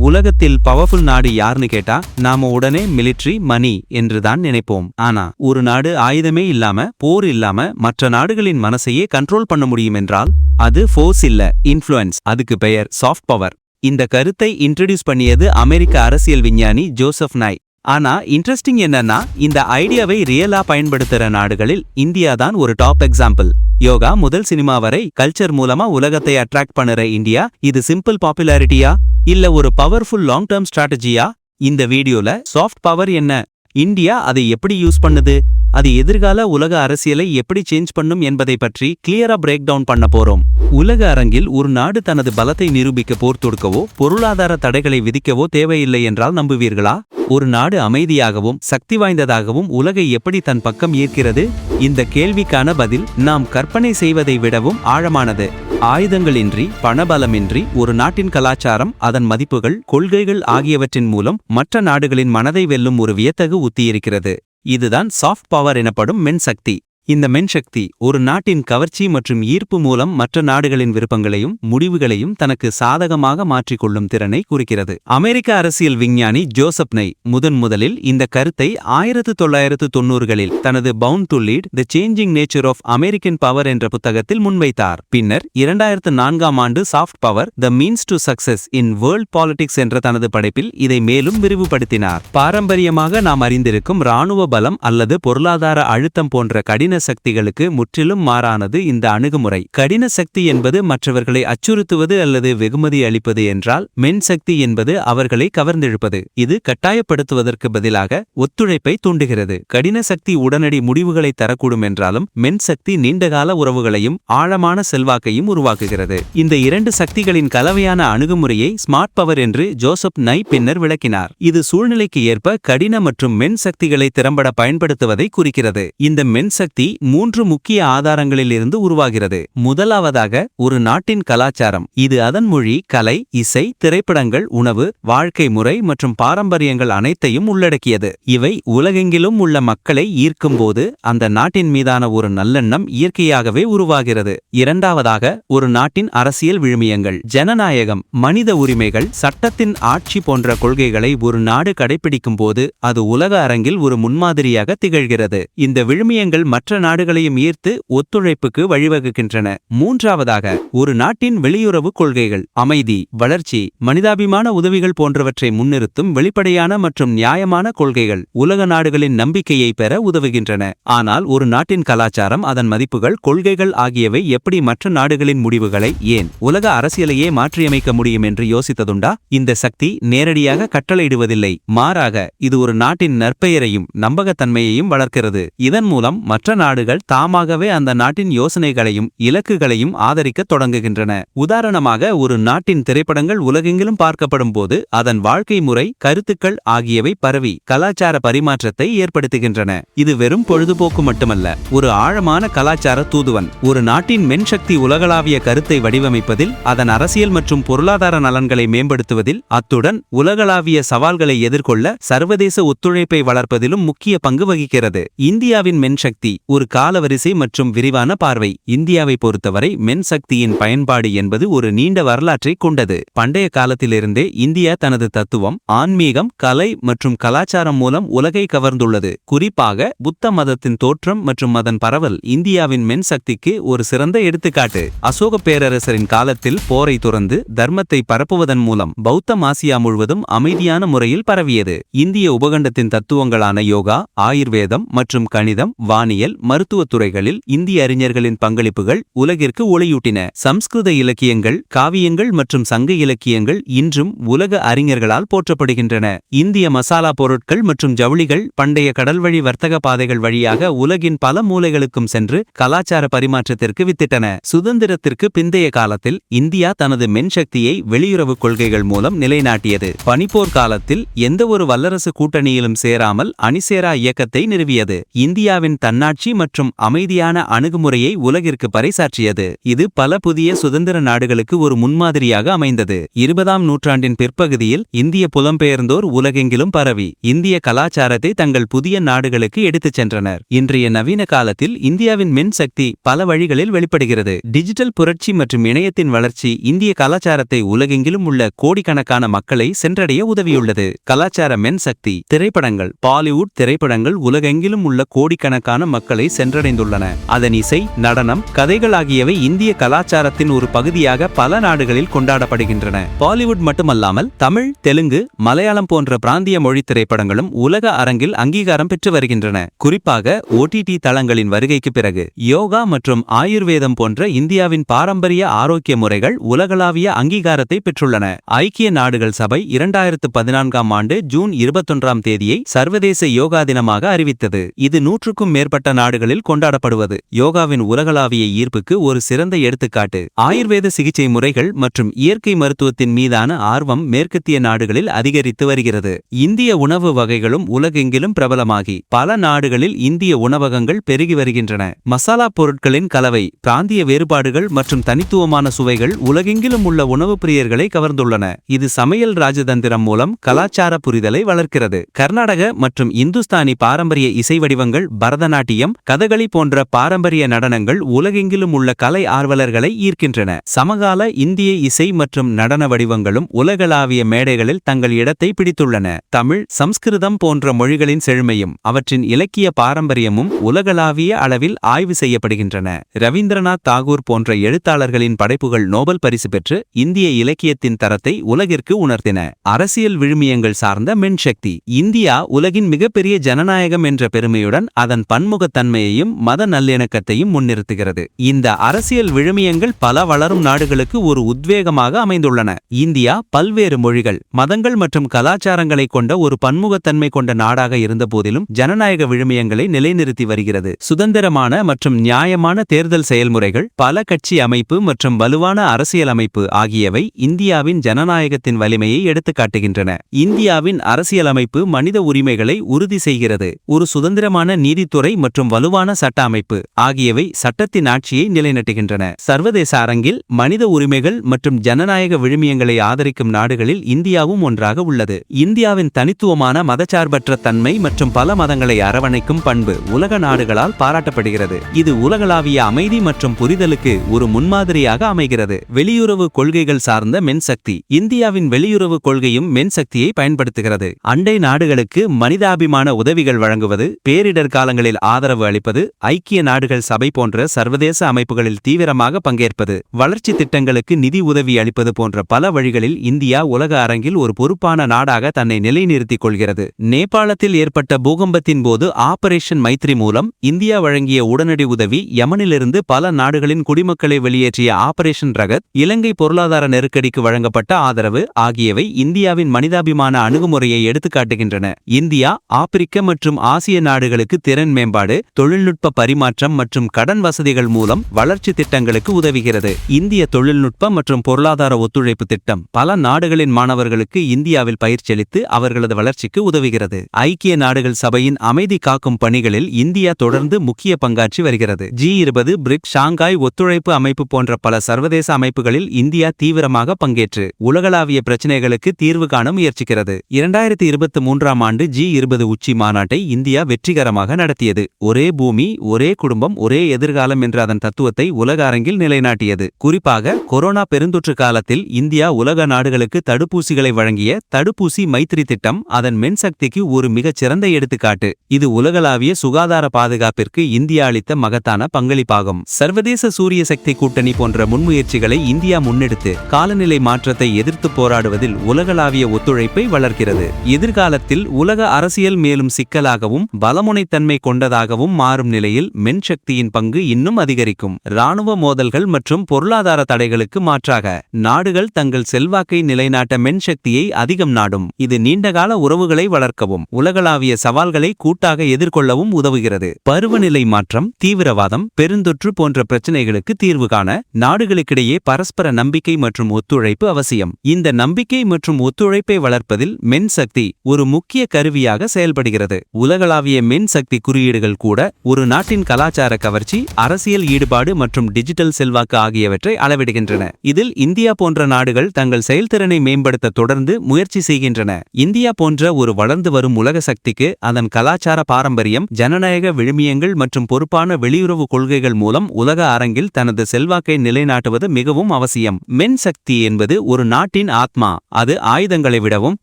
உலகத்தில் பவர்ஃபுல் நாடு யாருன்னு கேட்டா நாம உடனே மிலிட்ரி மணி என்றுதான் நினைப்போம். ஆனா ஒரு நாடு ஆயுதமே இல்லாம போர் இல்லாம மற்ற நாடுகளின் மனசையே கண்ட்ரோல் பண்ண முடியும் என்றால் அது ஃபோர்ஸ் இல்ல, இன்ஃப்ளூயன்ஸ். அதுக்கு பெயர் சாஃப்ட் பவர். இந்த கருத்தை இன்ட்ரடியூஸ் பண்ணியது அமெரிக்க அரசியல் விஞ்ஞானி ஜோசப் நை. ஆனா இன்ட்ரெஸ்டிங் என்னன்னா, இந்த ஐடியாவை ரியலா பயன்படுத்துற நாடுகளில் இந்தியா தான் ஒரு டாப் எக்ஸாம்பிள். யோகா முதல் சினிமா வரை கல்ச்சர் மூலமா உலகத்தை அட்ராக்ட் பண்ணுற இந்தியா, இது சிம்பிள் பாப்புலாரிட்டியா இல்ல ஒரு பவர்ஃபுல் லாங் டர்ம் ஸ்ட்ராட்டஜியா? இந்த வீடியோல சாஃப்ட் பவர் என்ன, இந்தியா அதை எப்படி யூஸ் பண்ணுது, அது எதிர்கால உலக அரசியலை எப்படி சேஞ்ச் பண்ணும் என்பதை பற்றி கிளியரா பிரேக் டவுன் பண்ண போறோம். உலக அரங்கில் ஒரு நாடு தனது பலத்தை நிரூபிக்க போர் தொடுக்கவோ பொருளாதார தடைகளை விதிக்கவோ தேவையில்லை என்றால் நம்புவீர்களா? ஒரு நாடு அமைதியாகவும் சக்தி வாய்ந்ததாகவும் உலகை எப்படி தன் பக்கம் ஈர்க்கிறது? இந்த கேள்விக்கான பதில் நாம் கற்பனை செய்வதை விடவும் ஆழமானது. ஆயுதங்களின்றி, பணபலமின்றி ஒரு நாட்டின் கலாச்சாரம், அதன் மதிப்புகள், கொள்கைகள் ஆகியவற்றின் மூலம் மற்ற நாடுகளின் மனதை வெல்லும் ஒரு வியத்தகு உத்தியிருக்கிறது. இதுதான் சாஃப்ட் பவர் எனப்படும் மென்சக்தி. இந்த மென்சக்தி ஒரு நாட்டின் கவர்ச்சி மற்றும் ஈர்ப்பு மூலம் மற்ற நாடுகளின் விருப்பங்களையும் முடிவுகளையும் தனக்கு சாதகமாக மாற்றிக்கொள்ளும் திறனை குறிக்கிறது. அமெரிக்க அரசியல் விஞ்ஞானி ஜோசப் நை முதலில் இந்த கருத்தை 1990களில் தனது bound to lead the changing nature of American power என்ற புத்தகத்தில் முன்வைத்தார். பின்னர் 2004ஆம் ஆண்டு soft power the means to success in world politics என்ற தனது படைப்பில் இதை மேலும் விரிவுபடுத்தினார். பாரம்பரியமாக நாம் அறிந்திருக்கும் இராணுவ பலம் அல்லது பொருளாதார அழுத்தம் போன்ற கடின சக்திகளுக்கு முற்றிலும் மாறானது இந்த அணுகுமுறை. கடின சக்தி என்பது மற்றவர்களை அச்சுறுத்துவது அல்லது வெகுமதி அளிப்பது என்றால், மென்சக்தி என்பது அவர்களை கவர்ந்தெழுப்பது. இது கட்டாயப்படுத்துவதற்கு பதிலாக ஒத்துழைப்பை தூண்டுகிறது. கடின சக்தி உடனடி முடிவுகளை தரக்கூடும் என்றாலும் மென்சக்தி நீண்டகால உறவுகளையும் ஆழமான செல்வாக்கையும் உருவாக்குகிறது. இந்த இரண்டு சக்திகளின் கலவையான அணுகுமுறையை ஸ்மார்ட் பவர் என்று ஜோசப் நை பின்னர் விளக்கினார். இது சூழ்நிலைக்கு ஏற்ப கடின மற்றும் மென் சக்திகளை திறம்பட பயன்படுத்துவதை குறிக்கிறது. இந்த மென்சக்தி 3 முக்கிய ஆதாரங்களில் இருந்து உருவாகிறது. முதலாவதாக ஒரு நாட்டின் கலாச்சாரம். இது அதன் மொழி, கலை, இசை, திரைப்படங்கள், உணவு, வாழ்க்கை முறை மற்றும் பாரம்பரியங்கள் அனைத்தையும் உள்ளடக்கியது. இவை உலகெங்கிலும் உள்ள மக்களை ஈர்க்கும் போது அந்த நாட்டின் மீதான ஒரு நல்லெண்ணம் இயற்கையாகவே உருவாகிறது. இரண்டாவதாக ஒரு நாட்டின் அரசியல் விழுமியங்கள். ஜனநாயகம், மனித உரிமைகள், சட்டத்தின் ஆட்சி போன்ற கொள்கைகளை ஒரு நாடு கடைபிடிக்கும் போது அது உலக அரங்கில் ஒரு முன்மாதிரியாக திகழ்கிறது. இந்த விழுமியங்கள் மற்ற நாடுகளையும் ஈர்த்து ஒத்துழைப்புக்கு வழிவகுக்கின்றன. மூன்றாவதாக ஒரு நாட்டின் வெளியுறவு கொள்கைகள். அமைதி, வளர்ச்சி, மனிதாபிமான உதவிகள் போன்றவற்றை முன்னிறுத்தும் வெளிப்படையான மற்றும் நியாயமான கொள்கைகள் உலக நாடுகளின் நம்பிக்கையை பெற உதவுகின்றன. ஆனால் ஒரு நாட்டின் கலாச்சாரம், அதன் மதிப்புகள், கொள்கைகள் ஆகியவை எப்படி மற்ற நாடுகளின் முடிவுகளை, ஏன் உலக அரசியலையே மாற்றியமைக்க முடியும் என்று யோசித்ததுண்டா? இந்த சக்தி நேரடியாக கட்டளையிடுவதில்லை, மாறாக இது ஒரு நாட்டின் நற்பெயரையும் நம்பகத்தன்மையையும் வளர்க்கிறது. இதன் மூலம் மற்ற நாடுகள் தாமாகவே அந்த நாட்டின் யோசனைகளையும் இலக்குகளையும் ஆதரிக்க தொடங்குகின்றன. உதாரணமாக, ஒரு நாட்டின் திரைப்படங்கள் உலகெங்கிலும் பார்க்கப்படும் போது அதன் வாழ்க்கை முறை, கருத்துக்கள் ஆகியவை பரவி கலாச்சார பரிமாற்றத்தை ஏற்படுத்துகின்றன. இது வெறும் பொழுதுபோக்கு மட்டுமல்ல, ஒரு ஆழமான கலாச்சார தூதுவன். ஒரு நாட்டின் மென்சக்தி உலகளாவிய கருத்தை வடிவமைப்பதில், அதன் அரசியல் மற்றும் பொருளாதார நலன்களை மேம்படுத்துவதில், அத்துடன் உலகளாவிய சவால்களை எதிர்கொள்ள சர்வதேச ஒத்துழைப்பை வளர்ப்பதிலும் முக்கிய பங்கு வகிக்கிறது. இந்தியாவின் மென்சக்தி ஒரு காலவரிசை மற்றும் விரிவான பார்வை. இந்தியாவை பொறுத்தவரை மென்சக்தியின் பயன்பாடு என்பது ஒரு நீண்ட வரலாற்றை கொண்டது. பண்டைய காலத்திலிருந்தே இந்தியா தனது தத்துவம், ஆன்மீகம், கலை மற்றும் கலாச்சாரம் மூலம் உலகை கவர்ந்துள்ளது. குறிப்பாக புத்த மதத்தின் தோற்றம் மற்றும் அதன் பரவல் இந்தியாவின் மென்சக்திக்கு ஒரு சிறந்த எடுத்துக்காட்டு. அசோக பேரரசரின் காலத்தில் போரை துறந்து தர்மத்தை பரப்புவதன் மூலம் பௌத்தம் ஆசியா முழுவதும் அமைதியான முறையில் பரவியது. இந்திய உபகண்டத்தின் தத்துவங்களான யோகா, ஆயுர்வேதம் மற்றும் கணிதம், வானியல், மருத்துவத் துறைகளில் இந்திய அறிஞர்களின் பங்களிப்புகள் உலகிற்கு ஒளியூட்டின. சம்ஸ்கிருத இலக்கியங்கள், காவியங்கள் மற்றும் சங்க இலக்கியங்கள் இன்றும் உலக அறிஞர்களால் போற்றப்படுகின்றன. இந்திய மசாலா பொருட்கள் மற்றும் ஜவுளிகள் பண்டைய கடல்வழி வர்த்தக பாதைகள் வழியாக உலகின் பல மூலைகளுக்கும் சென்று கலாச்சார பரிமாற்றத்திற்கு வித்திட்டன. சுதந்திரத்திற்கு பிந்தைய காலத்தில் இந்தியா தனது மென்சக்தியை வெளியுறவு கொள்கைகள் மூலம் நிலைநாட்டியது. பனிப்போர் காலத்தில் எந்தவொரு வல்லரசு கூட்டணியிலும் சேராமல் அணிசேரா இயக்கத்தை நிறுவியது. இந்தியாவின் தன்னாட்சி புரட்சி மற்றும் அமைதியான அணுகுமுறையை உலகிற்கு பறைசாற்றியது. இது பல புதிய சுதந்திர நாடுகளுக்கு ஒரு முன்மாதிரியாக அமைந்தது. 20ஆம் நூற்றாண்டின் பிற்பகுதியில் இந்திய புலம்பெயர்ந்தோர் உலகெங்கிலும் பரவி இந்திய கலாச்சாரத்தை தங்கள் புதிய நாடுகளுக்கு எடுத்துச் சென்றனர். இன்றைய நவீன காலத்தில் இந்தியாவின் மென் சக்தி பல வழிகளில் வெளிப்படுகிறது. டிஜிட்டல் புரட்சி மற்றும் இணையத்தின் வளர்ச்சி இந்திய கலாச்சாரத்தை உலகெங்கிலும் உள்ள கோடிக்கணக்கான மக்களை சென்றடைய உதவியுள்ளது. கலாச்சார மென் சக்தி. திரைப்படங்கள். பாலிவுட் திரைப்படங்கள் உலகெங்கிலும் உள்ள கோடிக்கணக்கான மக்களை சென்றடைந்துள்ளன. அதன் இசை, நடனம், கதைகள் ஆகியவை இந்திய கலாச்சாரத்தின் ஒரு பகுதியாக பல நாடுகளில் கொண்டாடப்படுகின்றன. பாலிவுட் மட்டுமல்லாமல் தமிழ், தெலுங்கு, மலையாளம் போன்ற பிராந்திய மொழி திரைப்படங்களும் உலக அரங்கில் அங்கீகாரம் பெற்று வருகின்றன. குறிப்பாக OTT தளங்களின் வருகைக்கு பிறகு யோகா மற்றும் ஆயுர்வேதம் போன்ற இந்தியாவின் பாரம்பரிய ஆரோக்கிய முறைகள் உலகளாவிய அங்கீகாரத்தை பெற்றுள்ளன. ஐக்கிய நாடுகள் சபை 2014ஆம் ஆண்டு ஜூன் 21ஆம் தேதியை சர்வதேச யோகா தினமாக அறிவித்தது. இது 100க்கும் மேற்பட்ட நாடுகளில் கொண்டாடப்படுவது யோகாவின் உலகளாவிய ஈர்ப்புக்கு ஒரு சிறந்த எடுத்துக்காட்டு. ஆயுர்வேத சிகிச்சை முறைகள் மற்றும் இயற்கை மருத்துவத்தின் மீதான ஆர்வம் மேற்கத்திய நாடுகளில் அதிகரித்து வருகிறது. இந்திய உணவு வகைகளும் உலகெங்கிலும் பிரபலமாகி பல நாடுகளில் இந்திய உணவகங்கள் பெருகி வருகின்றன. மசாலா பொருட்களின் கலவை, பிராந்திய வேறுபாடுகள் மற்றும் தனித்துவமான சுவைகள் உலகெங்கிலும் உள்ள உணவு பிரியர்களை கவர்ந்துள்ளன. இது சமையல் ராஜதந்திரம் மூலம் கலாச்சார புரிதலை வளர்க்கிறது. கர்நாடக மற்றும் இந்துஸ்தானி பாரம்பரிய இசை வடிவங்கள், பரதநாட்டியம், கதகளி போன்ற பாரம்பரிய நடனங்கள் உலகெங்கிலும் உள்ள கலை ஆர்வலர்களை ஈர்க்கின்றன. சமகால இந்திய இசை மற்றும் நடன வடிவங்களும் உலகளாவிய மேடைகளில் தங்கள் இடத்தை பிடித்துள்ளன. தமிழ், சம்ஸ்கிருதம் போன்ற மொழிகளின் செழுமையும் அவற்றின் இலக்கிய பாரம்பரியமும் உலகளாவிய அளவில் ஆய்வு செய்யப்படுகின்றன. ரவீந்திரநாத் தாகூர் போன்ற எழுத்தாளர்களின் படைப்புகள் நோபல் பரிசு பெற்று இந்திய இலக்கியத்தின் தரத்தை உலகிற்கு உணர்த்தின. அரசியல் விழுமியங்கள் சார்ந்த மென்சக்தி. இந்தியா உலகின் மிகப்பெரிய ஜனநாயகம் என்ற பெருமையுடன் அதன் பன்முகத்தன்மையையும் மத நல்லிணக்கத்தையும் முன்னிறுத்துகிறது. இந்த அரசியல் விழுமியங்கள் பல வளரும் நாடுகளுக்கு ஒரு உத்வேகமாக அமைந்துள்ளன. இந்தியா பல்வேறு மொழிகள், மதங்கள் மற்றும் கலாச்சாரங்களை கொண்ட ஒரு பன்முகத்தன்மை கொண்ட நாடாக இருந்தபோதிலும் ஜனநாயக விழுமியங்களை நிலைநிறுத்தி வருகிறது. சுதந்திரமான மற்றும் நியாயமான தேர்தல் செயல்முறைகள், பல கட்சி அமைப்பு மற்றும் வலுவான அரசியல் அமைப்பு ஆகியவை இந்தியாவின் ஜனநாயகத்தின் வலிமையை எடுத்துக்காட்டுகின்றன. இந்தியாவின் அரசியலமைப்பு மனித உரிமைகளை உறுதி செய்கிறது. ஒரு சுதந்திரமான நீதித்துறை மற்றும் வலுவான சட்ட அமைப்பு ஆகியவை சட்டத்தின் ஆட்சியை நிலைநாட்டுகின்றன. சர்வதேச அரங்கில் மனித உரிமைகள் மற்றும் ஜனநாயக விழுமியங்களை ஆதரிக்கும் நாடுகளில் இந்தியாவும் ஒன்றாக உள்ளது. இந்தியாவின் தனித்துவமான மதச்சார்பற்ற தன்மை மற்றும் பல மதங்களை அரவணைக்கும் பண்பு உலக நாடுகளால் பாராட்டப்படுகிறது. இது உலகளாவிய அமைதி மற்றும் புரிதலுக்கு ஒரு முன்மாதிரியாக அமைகிறது. வெளியுறவு கொள்கைகள் சார்ந்த மென்சக்தி. இந்தியாவின் வெளியுறவு கொள்கையும் மென்சக்தியை பயன்படுத்துகிறது. அண்டை நாடுகளுக்கு மனிதாபிமான உதவிகள் வழங்குவது, பேரிடர் காலங்களில் ஆதரவு அளிப்பது, ஐக்கிய நாடுகள் சபை போன்ற சர்வதேச அமைப்புகளில் தீவிரமாக பங்கேற்பது, வளர்ச்சி திட்டங்களுக்கு நிதி உதவி அளிப்பது போன்ற பல வழிகளில் இந்தியா உலக அரங்கில் ஒரு பொறுப்பான நாடாக தன்னை நிலைநிறுத்திக் கொள்கிறது. நேபாளத்தில் ஏற்பட்ட பூகம்பத்தின் போது ஆபரேஷன் மைத்ரி மூலம் இந்தியா வழங்கிய உடனடி உதவி, யமனிலிருந்து பல நாடுகளின் குடிமக்களை வெளியேற்றிய ஆபரேஷன் ரகத், இலங்கை பொருளாதார நெருக்கடிக்கு வழங்கப்பட்ட ஆதரவு ஆகியவை இந்தியாவின் மனிதாபிமான அணுகுமுறையை எடுத்துக்காட்டுகின்றன. இந்தியா ஆப்பிரிக்க மற்றும் ஆசிய நாடுகளுக்கு திறன் மேம்பாடு, தொழில்நுட்ப பரிமாற்றம் மற்றும் கடன் வசதிகள் மூலம் வளர்ச்சி திட்டங்களுக்கு உதவுகிறது. இந்திய தொழில்நுட்ப மற்றும் பொருளாதார ஒத்துழைப்பு திட்டம் பல நாடுகளின் மாணவர்களுக்கு இந்தியாவில் பயிற்சியளித்து அவர்களது வளர்ச்சிக்கு உதவுகிறது. ஐக்கிய நாடுகள் சபையின் அமைதி காக்கும் பணிகளில் இந்தியா தொடர்ந்து முக்கிய பங்காற்றி வருகிறது. G20, பிரிக்ஸ், ஷாங்காய் ஒத்துழைப்பு அமைப்பு போன்ற பல சர்வதேச அமைப்புகளில் இந்தியா தீவிரமாக பங்கேற்று உலகளாவிய பிரச்சினைகளுக்கு தீர்வு காண முயற்சிக்கிறது. 2023ஆம் ஆண்டு G20 உச்சி மாநாட்டை இந்தியா வெற்றிகரமாக நடத்தியது. ஒரே பூமி, ஒரே குடும்பம், ஒரே எதிர்காலம் என்ற அதன் தத்துவத்தை உலக அரங்கில் நிலைநாட்டியது. குறிப்பாக கொரோனா பெருந்தொற்று காலத்தில் இந்தியா உலக நாடுகளுக்கு தடுப்பூசிகளை வழங்கிய தடுப்பூசி மைத்ரி திட்டம் அதன் மென்சக்திக்கு ஒரு மிகச் சிறந்த எடுத்துக்காட்டு. இது உலகளாவிய சுகாதார பாதுகாப்பிற்கு இந்தியா அளித்த மகத்தான பங்களிப்பாகும். சர்வதேச சூரிய சக்தி கூட்டணி போன்ற முன்முயற்சிகளை இந்தியா முன்னெடுத்து காலநிலை மாற்றத்தை எதிர்த்து போராடுவதில் உலகளாவிய ஒத்துழைப்பை வளர்க்கிறது. எதிர்காலத்தில் உலக அரசியல் மேலும் சிக்கலாகவும் பலமுனைத்தன்மை கொண்டதாகவும் மாறும் நிலையில் மென்சக்தியின் பங்கு இன்னும் அதிகரிக்கும். இராணுவ மோதல்கள் மற்றும் பொருளாதார தடைகளுக்கு மாற்றாக நாடுகள் தங்கள் செல்வாக்கை நிலைநாட்ட மென்சக்தியை அதிகம் நாடும். இது நீண்டகால உறவுகளை வளர்க்கவும் உலகளாவிய சவால்களை கூட்டாக எதிர்கொள்ளவும் உதவுகிறது. பருவநிலை மாற்றம், தீவிரவாதம், பெருந்தொற்று போன்ற பிரச்சினைகளுக்கு தீர்வு காண நாடுகளுக்கிடையே பரஸ்பர நம்பிக்கை மற்றும் ஒத்துழைப்பு அவசியம். இந்த நம்பிக்கை மற்றும் ஒத்துழைப்பை வளர்ப்பதில் மென்சக்தி ஒரு முக்கிய கருவியாக செயல்படுகிறது. உலகளாவிய மென்சக்தி குறியீடுகள் கூட கூட ஒரு நாட்டின் கலாச்சார கவர்ச்சி, அரசியல் ஈடுபாடு மற்றும் டிஜிட்டல் செல்வாக்கு ஆகியவற்றை அளவிடுகின்றன. இதில் இந்தியா போன்ற நாடுகள் தங்கள் செயல்திறனை மேம்படுத்த தொடர்ந்து முயற்சி செய்கின்றன. இந்தியா போன்ற ஒரு வளர்ந்து வரும் உலக சக்திக்கு அதன் கலாச்சார பாரம்பரியம், ஜனநாயக விழுமியங்கள் மற்றும் பொறுப்பான வெளியுறவு கொள்கைகள் மூலம் உலக அரங்கில் தனது செல்வாக்கை நிலைநாட்டுவது மிகவும் அவசியம். மென் சக்தி என்பது ஒரு நாட்டின் ஆத்மா. அது ஆயுதங்களை விடவும்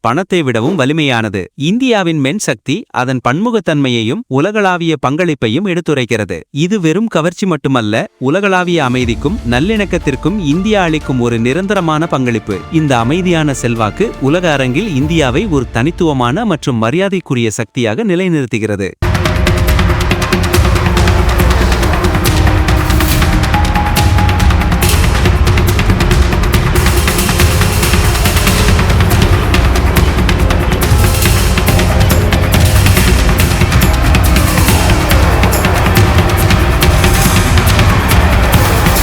பணத்தை விடவும் வலிமையானது. இந்தியாவின் மென் சக்தி அதன் பன்முகத்தன்மையையும் உலகளாவிய பங்களிப்பையும் எடுத்துரைக்கிறது. இது வெறும் கவர்ச்சி மட்டுமல்ல, உலகளாவிய அமைதிக்கும் நல்லிணக்கத்திற்கும் இந்தியா அளிக்கும் ஒரு நிரந்தரமான பங்களிப்பு. இந்த அமைதியான செல்வாக்கு உலக அரங்கில் இந்தியாவை ஒரு தனித்துவமான மற்றும் மரியாதைக்குரிய சக்தியாக நிலைநிறுத்துகிறது.